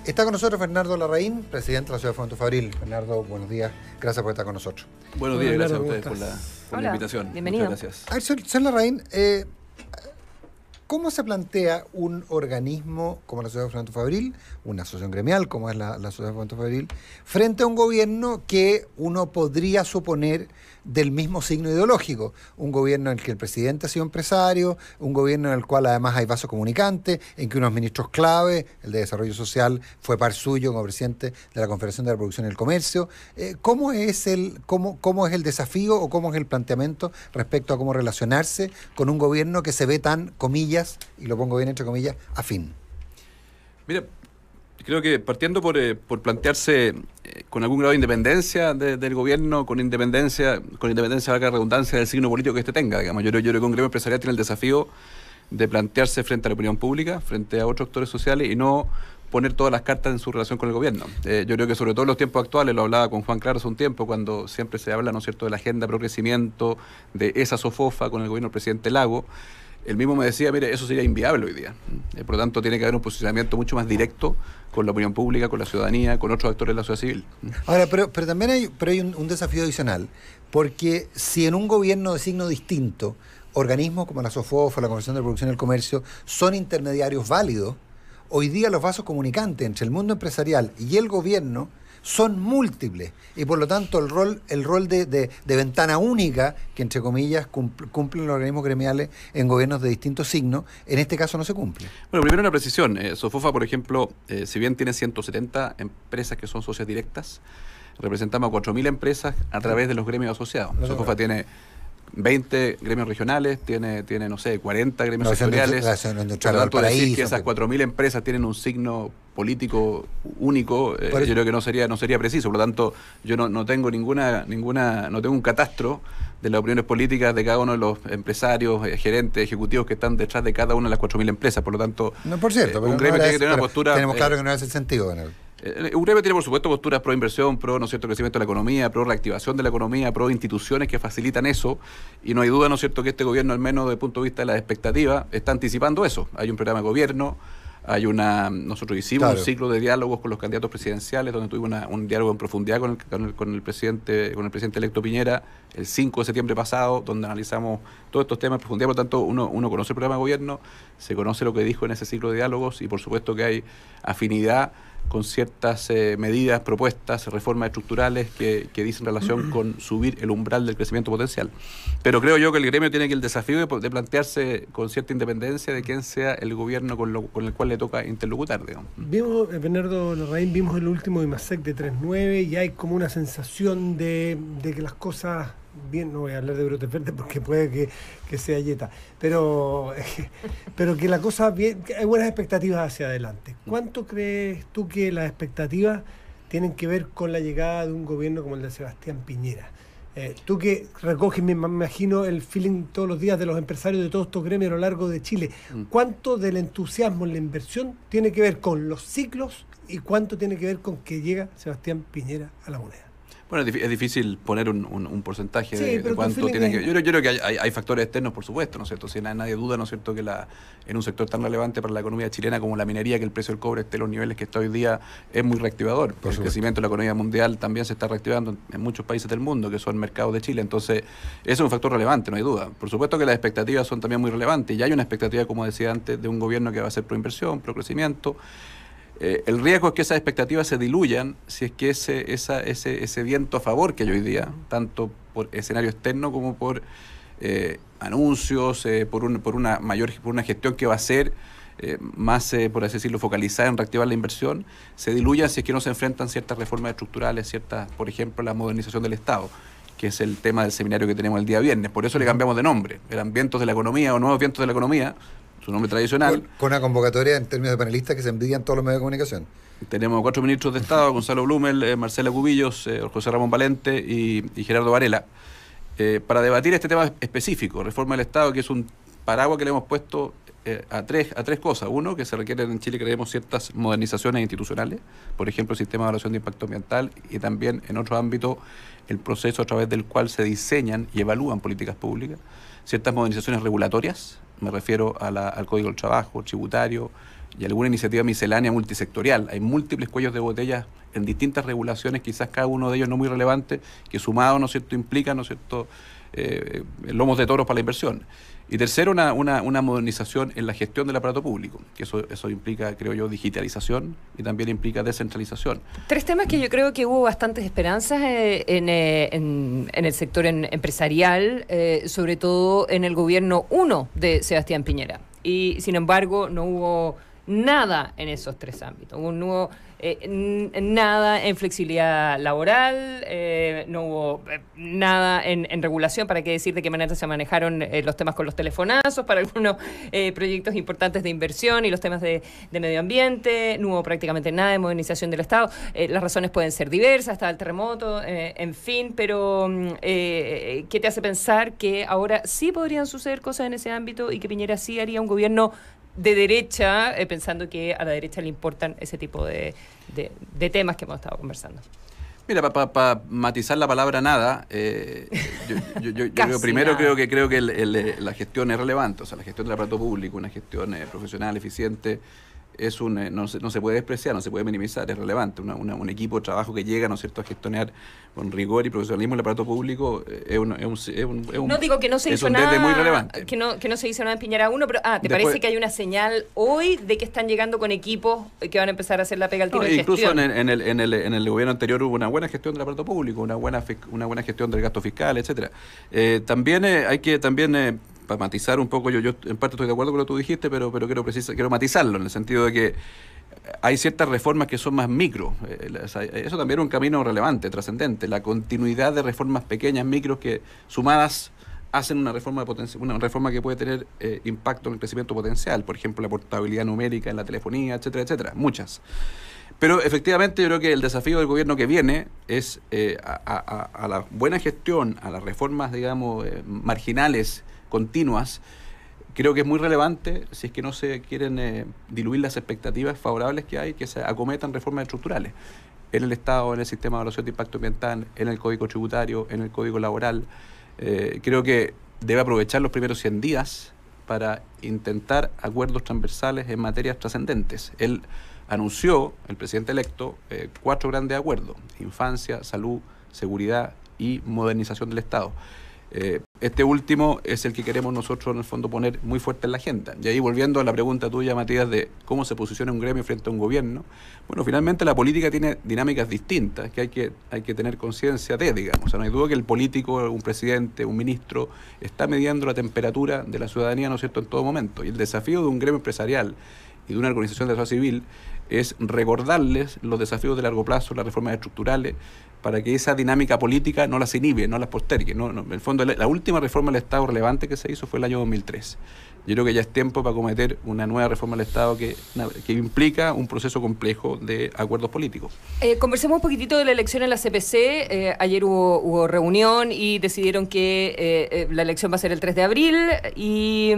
Está con nosotros Bernardo Larraín, presidente de la ciudad de Fomento Fabril. Bernardo, buenos días. Gracias por estar con nosotros. Buenos días, gracias a ustedes por la invitación. Bienvenido. Muchas gracias. A ver, señor Larraín, ¿cómo se plantea un organismo como la Sociedad de Fomento Fabril, una asociación gremial como es la Sociedad de Fomento Fabril, frente a un gobierno que uno podría suponer del mismo signo ideológico? Un gobierno en el que el presidente ha sido empresario, un gobierno en el cual además hay vaso comunicante, en que unos ministros clave, el de Desarrollo Social, fue par suyo como presidente de la Confederación de la Producción y el Comercio. ¿Cómo es el desafío o cómo es el planteamiento respecto a cómo relacionarse con un gobierno que se ve tan, comillas, y lo pongo bien entre comillas, afín? Mira, creo que partiendo por plantearse con algún grado de independencia del gobierno, con independencia valga la redundancia, del signo político que este tenga, digamos. Yo creo que un gremio empresarial tiene el desafío de plantearse frente a la opinión pública, frente a otros actores sociales y no poner todas las cartas en su relación con el gobierno. Yo creo que sobre todo en los tiempos actuales, lo hablaba con Juan Claro hace un tiempo, cuando siempre se habla, ¿no es cierto?, de la agenda pro crecimiento, de esa sofofa con el gobierno del presidente Lago. Él mismo me decía, mire, eso sería inviable hoy día. Por lo tanto, tiene que haber un posicionamiento mucho más directo con la opinión pública, con la ciudadanía, con otros actores de la sociedad civil. Ahora, pero también hay un desafío adicional, porque si en un gobierno de signo distinto, organismos como la SOFOF, la Confederación de Producción y el Comercio, son intermediarios válidos, hoy día los vasos comunicantes entre el mundo empresarial y el gobierno son múltiples, y por lo tanto el rol de ventana única que entre comillas cumplen los organismos gremiales en gobiernos de distintos signos, en este caso no se cumple. Bueno, primero una precisión. Sofofa, por ejemplo, si bien tiene 170 empresas que son socias directas, representamos a 4.000 empresas a través de los gremios asociados. Sofofa tiene 20 gremios regionales, tiene no sé, 40 gremios sectoriales. Por lo tanto, decir que esas 4.000 empresas tienen un signo político único, yo creo que no sería preciso. Por lo tanto, yo no tengo no tengo un catastro de las opiniones políticas de cada uno de los empresarios, gerentes, ejecutivos que están detrás de cada una de las 4.000 empresas. Por lo tanto, no, por cierto, un gremio tiene que tener una postura. Tenemos claro que no es el sentido, Daniel. Un gremio tiene, por supuesto, posturas pro inversión, pro, ¿no es cierto?, crecimiento de la economía, pro reactivación de la economía, pro instituciones que facilitan eso, y no hay duda, ¿no es cierto?, que este gobierno, al menos desde el punto de vista de las expectativas, está anticipando eso. Hay un programa de gobierno, nosotros hicimos un ciclo de diálogos con los candidatos presidenciales, donde tuvimos un diálogo en profundidad con el presidente electo Piñera, el 5 de septiembre pasado, donde analizamos todos estos temas en profundidad. Por lo tanto, uno conoce el programa de gobierno, se conoce lo que dijo en ese ciclo de diálogos, y por supuesto que hay afinidad con ciertas medidas, propuestas, reformas estructurales que dicen relación con subir el umbral del crecimiento potencial. Pero creo yo que el gremio tiene que el desafío de plantearse con cierta independencia de quién sea el gobierno con el cual le toca interlocutar, digamos. Vimos, Bernardo Larraín, vimos el último IMASEC de 3.9 y hay como una sensación de que las cosas, bien, no voy a hablar de brotes verdes porque puede que sea yeta, pero que la cosa bien, que hay buenas expectativas hacia adelante. ¿Cuánto crees tú que las expectativas tienen que ver con la llegada de un gobierno como el de Sebastián Piñera? Tú que recoges, me imagino, el feeling todos los días de los empresarios de todos estos gremios a lo largo de Chile, ¿cuánto del entusiasmo en la inversión tiene que ver con los ciclos y cuánto tiene que ver con que llega Sebastián Piñera a la moneda? Bueno, es difícil poner un porcentaje de cuánto tiene que... Yo creo que hay factores externos, por supuesto, ¿no es cierto? Si nadie duda, ¿no es cierto?, que en un sector tan relevante para la economía chilena como la minería, que el precio del cobre esté en los niveles que está hoy día, es muy reactivador. El crecimiento de la economía mundial también se está reactivando en muchos países del mundo, que son mercados de Chile. Entonces, ese es un factor relevante, no hay duda. Por supuesto que las expectativas son también muy relevantes. Y hay una expectativa, como decía antes, de un gobierno que va a ser pro inversión, pro crecimiento. El riesgo es que esas expectativas se diluyan si es que ese viento a favor que hay hoy día, tanto por escenario externo como por anuncios, por una gestión que va a ser más, por así decirlo, focalizada en reactivar la inversión, se diluyan si es que no se enfrentan ciertas reformas estructurales, por ejemplo, la modernización del Estado, que es el tema del seminario que tenemos el día viernes. Por eso le cambiamos de nombre. Eran vientos de la economía o nuevos vientos de la economía, su nombre tradicional. Con una convocatoria en términos de panelistas que se envidian todos los medios de comunicación. Tenemos 4 ministros de Estado, Gonzalo Blumel, Marcela Cubillos, José Ramón Valente y Gerardo Varela, para debatir este tema específico, reforma del Estado, que es un paraguas que le hemos puesto a tres cosas. Uno, que se requieren en Chile, creemos, ciertas modernizaciones institucionales, por ejemplo, el sistema de evaluación de impacto ambiental, y también en otro ámbito el proceso a través del cual se diseñan y evalúan políticas públicas, ciertas modernizaciones regulatorias, me refiero al Código del Trabajo, tributario y alguna iniciativa miscelánea multisectorial. Hay múltiples cuellos de botella en distintas regulaciones, quizás cada uno de ellos no muy relevante, que sumado, ¿no es cierto?, implica, ¿no es cierto?, lomos de toros para la inversión. Y tercero, una modernización en la gestión del aparato público, que eso implica, creo yo, digitalización y también implica descentralización. 3 temas que yo creo que hubo bastantes esperanzas en el sector empresarial, sobre todo en el gobierno 1 de Sebastián Piñera. Y sin embargo no hubo nada en esos 3 ámbitos. No hubo nada en flexibilidad laboral, no hubo nada en regulación, para qué decir de qué manera se manejaron los temas con los telefonazos para algunos proyectos importantes de inversión y los temas de medio ambiente. No hubo prácticamente nada de modernización del Estado. Las razones pueden ser diversas, hasta el terremoto, en fin, pero ¿qué te hace pensar que ahora sí podrían suceder cosas en ese ámbito y que Piñera sí haría un gobierno de derecha, pensando que a la derecha le importan ese tipo de temas que hemos estado conversando? Mira, para matizar la palabra nada, yo creo que la gestión es relevante. O sea, la gestión del aparato público, una gestión profesional, eficiente, no se puede despreciar, no se puede minimizar, es relevante. Un equipo de trabajo que llega, ¿no es cierto?, a gestionar con rigor y profesionalismo el aparato público no digo que no se hizo nada, muy relevante. Que no se hizo nada en Piñera 1, pero ¿te parece que hay una señal hoy de que están llegando con equipos que van a empezar a hacer la pega al tiro de incluso gestión? en el gobierno anterior hubo una buena gestión del aparato público, una buena gestión del gasto fiscal, etcétera. También hay que para matizar un poco, yo en parte estoy de acuerdo con lo que tú dijiste, pero quiero matizarlo en el sentido de que hay ciertas reformas que son más micro. Eso también es un camino relevante, trascendente. La continuidad de reformas pequeñas, micros, que sumadas hacen una reforma que puede tener impacto en el crecimiento potencial. Por ejemplo, la portabilidad numérica en la telefonía, etcétera, etcétera. Muchas. Pero efectivamente yo creo que el desafío del gobierno que viene es a la buena gestión, a las reformas, digamos, marginales, continuas. Creo que es muy relevante, si es que no se quieren diluir las expectativas favorables que hay, que se acometan reformas estructurales en el Estado, en el sistema de evaluación de impacto ambiental, en el código tributario, en el código laboral. Creo que debe aprovechar los primeros 100 días para intentar acuerdos transversales en materias trascendentes. Él anunció, el presidente electo, 4 grandes acuerdos: infancia, salud, seguridad y modernización del Estado. Este último es el que queremos nosotros en el fondo poner muy fuerte en la agenda. Y ahí, volviendo a la pregunta tuya, Matías, de cómo se posiciona un gremio frente a un gobierno, bueno, finalmente la política tiene dinámicas distintas que hay que tener conciencia de, digamos. O sea, no hay duda que el político, un presidente, un ministro, está midiendo la temperatura de la ciudadanía, ¿no es cierto?, en todo momento. Y el desafío de un gremio empresarial y de una organización de la sociedad civil es recordarles los desafíos de largo plazo, las reformas estructurales, para que esa dinámica política no las inhibe, no las postergue. En el fondo, la última reforma del Estado relevante que se hizo fue el año 2003. Yo creo que ya es tiempo para cometer una nueva reforma del Estado que implica un proceso complejo de acuerdos políticos. Conversemos un poquitito de la elección en la CPC. Ayer hubo reunión y decidieron que la elección va a ser el 3 de abril y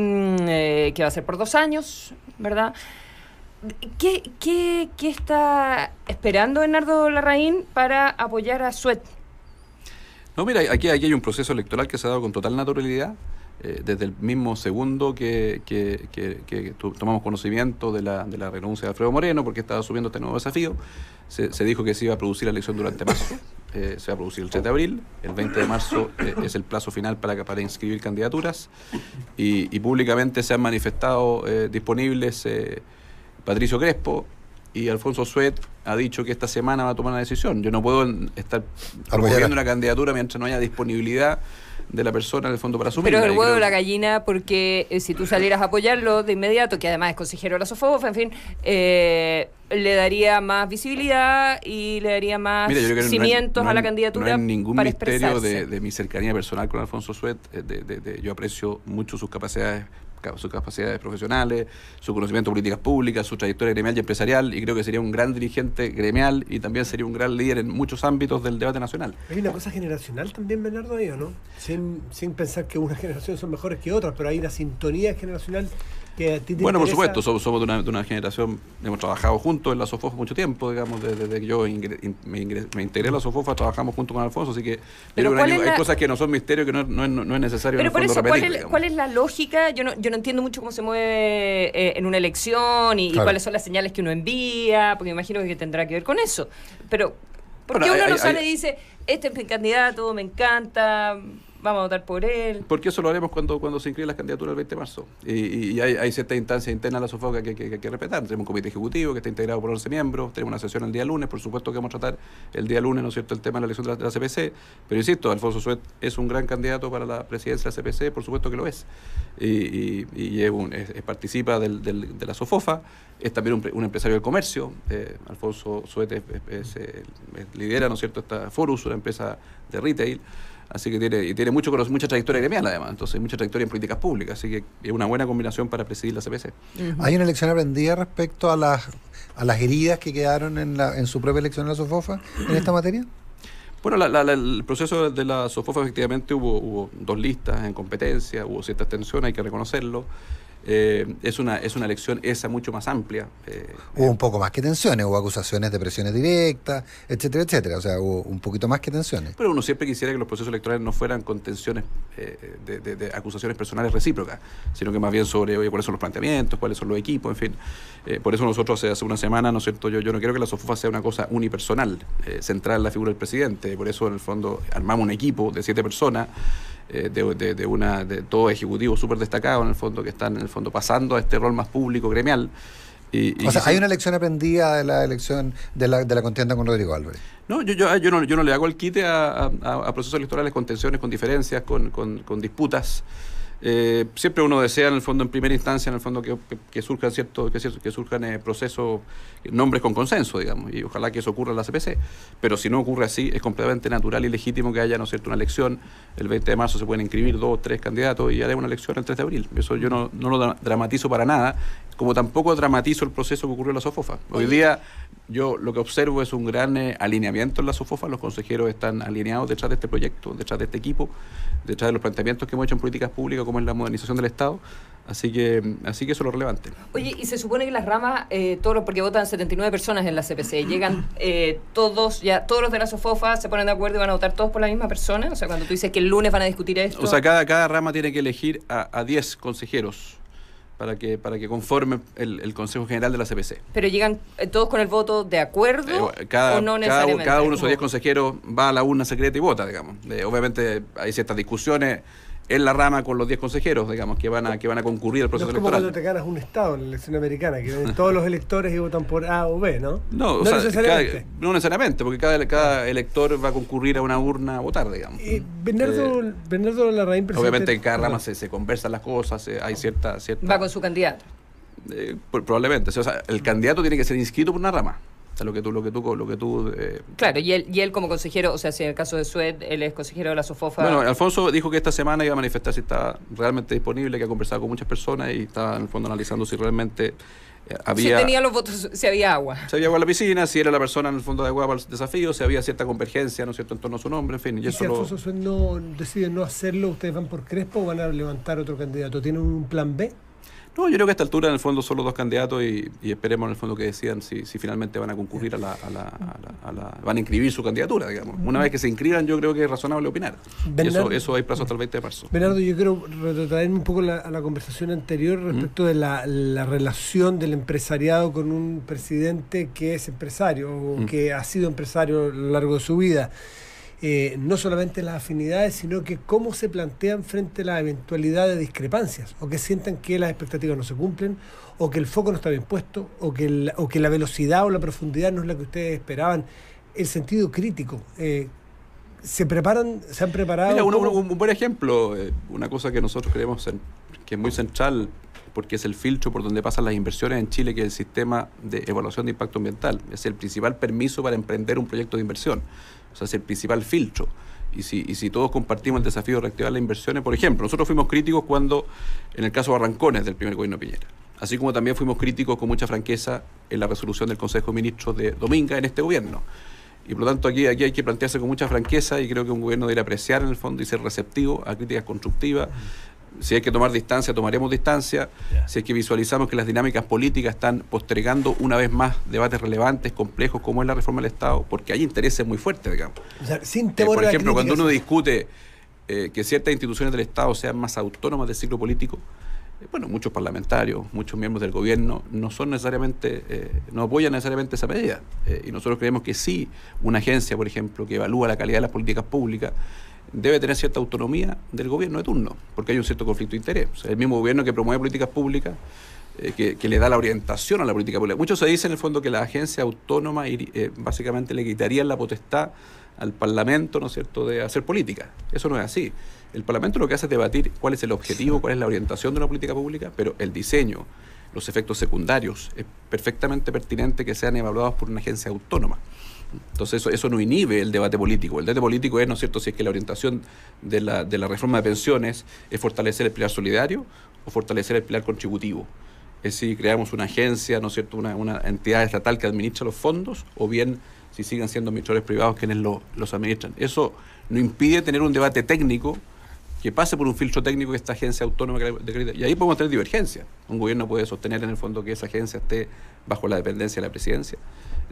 que va a ser por 2 años, ¿verdad? ¿Qué está esperando Bernardo Larraín para apoyar a Suet? No, mira, aquí hay un proceso electoral que se ha dado con total naturalidad. Desde el mismo segundo que tomamos conocimiento de la renuncia de Alfredo Moreno, porque estaba asumiendo este nuevo desafío, se dijo que se iba a producir la elección durante marzo. Se va a producir el 3 de abril, el 20 de marzo es el plazo final para inscribir candidaturas, y públicamente se han manifestado disponibles Patricio Crespo y Alfonso Suet. Ha dicho que esta semana va a tomar una decisión. Yo no puedo estar promoviendo una candidatura mientras no haya disponibilidad de la persona en el fondo para asumirla. Pero el huevo de la gallina, porque si tú salieras a apoyarlo de inmediato, que además es consejero de la SOFOF, en fin, le daría más visibilidad y le daría más cimientos a la candidatura. No hay ningún misterio de mi cercanía personal con Alfonso Suet. Yo aprecio mucho sus capacidades profesionales, su conocimiento de políticas públicas, su trayectoria gremial y empresarial, y creo que sería un gran dirigente gremial y también sería un gran líder en muchos ámbitos del debate nacional. Hay una cosa generacional también, Bernardo, ahí, ¿o no? Sin pensar que unas generaciones son mejores que otras, pero hay una sintonía generacional que a ti te Bueno, por interesa? supuesto, somos de una generación, hemos trabajado juntos en la SOFOFA mucho tiempo, digamos, desde que yo me integré a la SOFOFA, trabajamos junto con Alfonso, así que Pero yo creo que ¿cuál es hay la- cosas que no son misterio, que no es necesario Pero en por el fondo eso, repetir, digamos. ¿cuál es la lógica? Yo no entiendo mucho cómo se mueve en una elección y Claro. cuáles son las señales que uno envía, porque me imagino que tendrá que ver con eso. Pero, ¿por qué Bueno, uno no sale y dice, este es mi candidato, me encanta, vamos a votar por él? Porque eso lo haremos cuando se inscriban las candidaturas el 20 de marzo. Y hay ciertas instancias internas de la SOFOFA que hay que respetar. Tenemos un comité ejecutivo que está integrado por 11 miembros, tenemos una sesión el día lunes, por supuesto que vamos a tratar el día lunes, ¿no es cierto?, el tema de la elección de la CPC, pero insisto, Alfonso Suet es un gran candidato para la presidencia de la CPC, por supuesto que lo es. Participa de la SOFOFA, es también un empresario del comercio. Alfonso Suet lidera, ¿no es cierto?, esta Forus, una empresa de retail. Así que tiene mucha trayectoria gremial, además, entonces mucha trayectoria en políticas públicas, así que es una buena combinación para presidir la CPC. ¿Hay una lección aprendida respecto a las heridas que quedaron en su propia elección en la SOFOFA en esta materia? Bueno, el proceso de la SOFOFA, efectivamente hubo 2 listas en competencia, hubo ciertas tensiones, hay que reconocerlo. Es una elección esa mucho más amplia. Hubo un poco más que tensiones, hubo acusaciones de presiones directas, etcétera, etcétera. O sea, hubo un poquito más que tensiones. Pero uno siempre quisiera que los procesos electorales no fueran con tensiones de acusaciones personales recíprocas, sino que más bien sobre, oye, cuáles son los planteamientos, cuáles son los equipos, en fin. Por eso nosotros hace una semana, ¿no es cierto?, yo no quiero que la SOFOFA sea una cosa unipersonal, centrada en la figura del presidente. Por eso, en el fondo, armamos un equipo de 7 personas, de todo ejecutivo súper destacado, en el fondo, que están en el fondo pasando a este rol más público, gremial. O sea, hay una lección aprendida de la elección de la contienda con Rodrigo Álvarez. No, yo no le hago el quite a procesos electorales con tensiones, con diferencias, con disputas. Siempre uno desea, en el fondo, en primera instancia, en el fondo, que surjan procesos, nombres con consenso, digamos, y ojalá que eso ocurra en la CPC. Pero si no ocurre así, es completamente natural y legítimo que haya, ¿no es cierto?, una elección. El 20 de marzo se pueden inscribir 2 o 3 candidatos y hará una elección el 3 de abril. Eso yo no lo dramatizo para nada, como tampoco dramatizo el proceso que ocurrió en la SOFOFA. Hoy día yo lo que observo es un gran alineamiento en la SOFOFA. Los consejeros están alineados detrás de este proyecto, detrás de este equipo, detrás de los planteamientos que hemos hecho en políticas públicas, como es la modernización del Estado. Así que eso es lo relevante. Oye, y se supone que las ramas, porque votan 79 personas en la CPC, llegan todos los de la SOFOFA se ponen de acuerdo y van a votar todos por la misma persona. O sea, cuando tú dices que el lunes van a discutir esto. O sea, cada rama tiene que elegir a 10 consejeros para que conformen el Consejo General de la CPC. Pero llegan todos con el voto de acuerdo o no necesariamente. Cada uno de esos 10 consejeros va a la urna secreta y vota, digamos. Obviamente hay ciertas discusiones en la rama con los 10 consejeros, digamos, que van a concurrir al proceso No es como electoral. cuando te ganas un estado en la elección americana, que ven todos los electores y votan por A o B, ¿no? No necesariamente. No necesariamente, porque cada elector va a concurrir a una urna a votar, digamos. Bernardo Larraín, presidente... Obviamente en cada rama se conversan las cosas, hay cierta... Va con su candidato. Probablemente. O sea, el candidato tiene que ser inscrito por una rama. O sea, lo que tú Claro, y él como consejero, o sea, si en el caso de Suet, él es consejero de la SOFOFA. Bueno, Alfonso dijo que esta semana iba a manifestar si estaba realmente disponible, que ha conversado con muchas personas y estaba en el fondo analizando si realmente había... Si tenía los votos, si había agua. Si había agua en la piscina, si era la persona en el fondo adecuada para el desafío, si había cierta convergencia, ¿no es cierto?, en torno a su nombre, en fin. ¿Y si Alfonso Suet decide no hacerlo, ustedes van por Crespo o van a levantar otro candidato? ¿Tienen un plan B? No, yo creo que a esta altura en el fondo son los 2 candidatos y esperemos en el fondo que decidan si finalmente van a concurrir van a inscribir su candidatura, digamos. Una vez que se inscriban, yo creo que es razonable opinar. Eso hay plazo hasta el 20 de marzo. Bernardo, yo quiero retrotraerme un poco a la conversación anterior respecto de la relación del empresariado con un presidente que es empresario o que ha sido empresario a lo largo de su vida. No solamente las afinidades, sino que cómo se plantean frente a la eventualidad de discrepancias, o que sientan que las expectativas no se cumplen, o que el foco no está bien puesto, o que la velocidad o la profundidad no es la que ustedes esperaban. El sentido crítico. ¿Se han preparado? Mira, un buen ejemplo, una cosa que nosotros creemos que es muy central, porque es el filtro por donde pasan las inversiones en Chile, que es el sistema de evaluación de impacto ambiental. Es el principal permiso para emprender un proyecto de inversión. O sea, es el principal filtro. Y si todos compartimos el desafío de reactivar las inversiones, por ejemplo, nosotros fuimos críticos en el caso de Barrancones del primer gobierno de Piñera. Así como también fuimos críticos con mucha franqueza en la resolución del Consejo de Ministros de Dominga en este gobierno. Y por lo tanto aquí hay que plantearse con mucha franqueza y creo que un gobierno debe apreciar en el fondo y ser receptivo a críticas constructivas Si hay que tomar distancia, tomaremos distancia. Si es que visualizamos que las dinámicas políticas están postergando una vez más debates relevantes, complejos, como es la reforma del Estado, porque hay intereses muy fuertes, digamos. O sea, sin temor por a la ejemplo, crítica, cuando uno discute que ciertas instituciones del Estado sean más autónomas del ciclo político, bueno, muchos parlamentarios, muchos miembros del gobierno no son necesariamente, no apoyan necesariamente esa medida. Y nosotros creemos que sí, una agencia, por ejemplo, que evalúa la calidad de las políticas públicas, debe tener cierta autonomía del gobierno de turno, porque hay un cierto conflicto de interés. O sea, el mismo gobierno que promueve políticas públicas, que le da la orientación a la política pública. Mucho se dice en el fondo que la agencia autónoma básicamente le quitarían la potestad al Parlamento, ¿no es cierto?, de hacer política. Eso no es así. El Parlamento lo que hace es debatir cuál es el objetivo, cuál es la orientación de una política pública, pero el diseño, los efectos secundarios, es perfectamente pertinente que sean evaluados por una agencia autónoma. Entonces eso no inhibe el debate político. El debate político es, ¿no es cierto?, si es que la orientación de la reforma de pensiones es fortalecer el pilar solidario o fortalecer el pilar contributivo. Es si creamos una agencia, ¿no es cierto?, una entidad estatal que administra los fondos, o bien si siguen siendo administradores privados quienes los administran. Eso no impide tener un debate técnico que pase por un filtro técnico de esta agencia autónoma y ahí podemos tener divergencia. Un gobierno puede sostener en el fondo que esa agencia esté bajo la dependencia de la presidencia.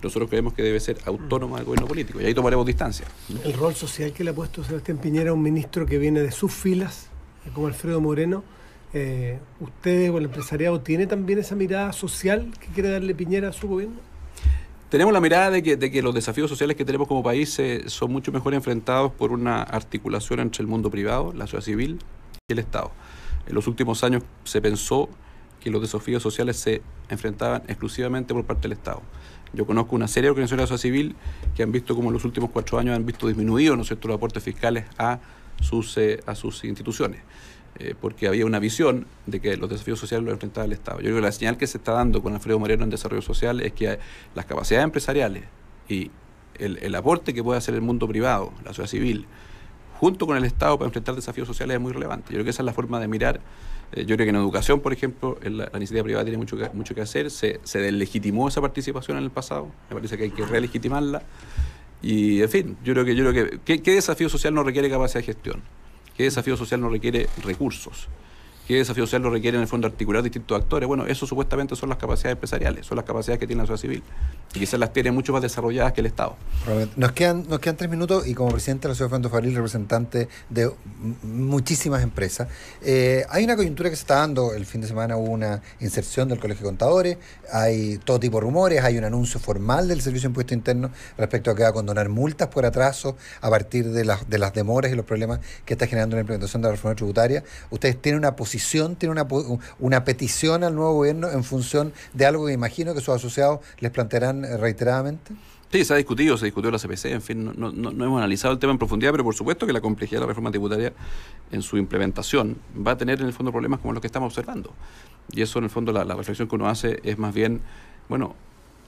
Nosotros creemos que debe ser autónoma del gobierno político y ahí tomaremos distancia. El rol social que le ha puesto Sebastián Piñera a un ministro que viene de sus filas, como Alfredo Moreno, ¿ustedes o el empresariado tiene también esa mirada social que quiere darle Piñera a su gobierno? Tenemos la mirada de que los desafíos sociales que tenemos como país son mucho mejor enfrentados por una articulación entre el mundo privado, la sociedad civil y el Estado. En los últimos años se pensó que los desafíos sociales se enfrentaban exclusivamente por parte del Estado. Yo conozco una serie de organizaciones de la sociedad civil que han visto como en los últimos 4 años han visto disminuidos, ¿no es cierto?, los aportes fiscales a sus instituciones. Porque había una visión de que los desafíos sociales los enfrentaba el Estado. Yo creo que la señal que se está dando con Alfredo Moreno en desarrollo social es que las capacidades empresariales y el aporte que puede hacer el mundo privado, la sociedad civil, junto con el Estado para enfrentar desafíos sociales es muy relevante. Yo creo que esa es la forma de mirar. Yo creo que en educación, por ejemplo, la iniciativa privada tiene mucho que hacer. Se deslegitimó esa participación en el pasado. Me parece que hay que relegitimarla. Y, en fin, yo creo que ¿qué desafío social no requiere capacidad de gestión? ¿Qué desafío social no requiere recursos? ¿Qué desafío social no requiere en el fondo articular distintos actores? Bueno, eso supuestamente son las capacidades empresariales, son las capacidades que tiene la sociedad civil y quizás las tiene mucho más desarrolladas que el Estado. Nos quedan 3 minutos y como presidente de la Sociedad Fomento Fabril, representante de muchísimas empresas, hay una coyuntura que se está dando. El fin de semana hubo una inserción del Colegio de Contadores, hay todo tipo de rumores, hay un anuncio formal del Servicio de Impuesto Interno respecto a que va a condonar multas por atraso a partir de las demoras y los problemas que está generando la implementación de la reforma tributaria. ¿Ustedes tienen una posición, tienen una petición al nuevo gobierno en función de algo que imagino que sus asociados les plantearán reiteradamente? Sí, se discutió la CPC, en fin, no hemos analizado el tema en profundidad, pero por supuesto que la complejidad de la reforma tributaria en su implementación va a tener en el fondo problemas como los que estamos observando. Y eso en el fondo la reflexión que uno hace es más bien, bueno,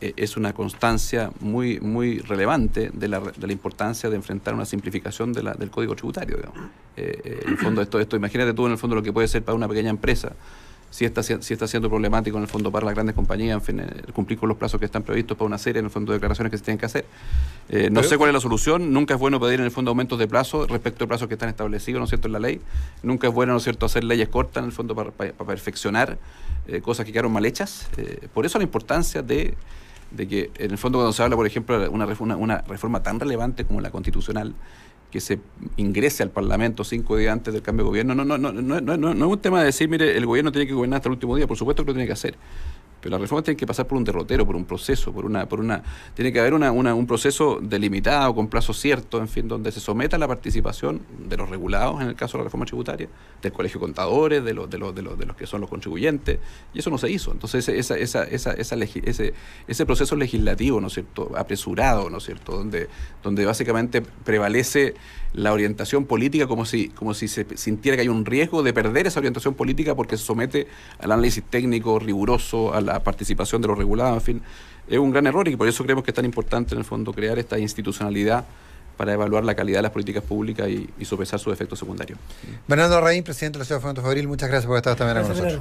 es una constancia muy, muy relevante de la importancia de enfrentar una simplificación del código tributario, digamos. En el fondo esto, imagínate tú en el fondo lo que puede ser para una pequeña empresa, si está siendo problemático en el fondo para las grandes compañías, en fin, cumplir con los plazos que están previstos para una serie en el fondo de declaraciones que se tienen que hacer. No sé cuál es la solución. Nunca es bueno pedir en el fondo aumentos de plazo respecto a plazos que están establecidos, ¿no es cierto?, en la ley. Nunca es bueno, ¿no es cierto?, hacer leyes cortas en el fondo para perfeccionar cosas que quedaron mal hechas. Por eso la importancia de que en el fondo cuando se habla, por ejemplo, de una reforma tan relevante como la constitucional, que se ingrese al Parlamento 5 días antes del cambio de gobierno, no es un tema de decir, mire, el gobierno tiene que gobernar hasta el último día, por supuesto que lo tiene que hacer. Pero las reformas tienen que pasar por un derrotero, por un proceso, tiene que haber un proceso delimitado, con plazos ciertos, en fin, donde se someta a la participación de los regulados, en el caso de la reforma tributaria, del Colegio de Contadores, de los que son los contribuyentes, y eso no se hizo. Entonces ese proceso legislativo, ¿no es cierto?, apresurado, ¿no es cierto?, donde básicamente prevalece la orientación política como si se sintiera que hay un riesgo de perder esa orientación política porque se somete al análisis técnico riguroso, a la participación de los regulados, en fin, es un gran error y por eso creemos que es tan importante en el fondo crear esta institucionalidad para evaluar la calidad de las políticas públicas y sopesar sus efectos secundarios. Bernardo Larraín, presidente de la Sociedad Fomento Fabril, muchas gracias por estar esta mañana con nosotros.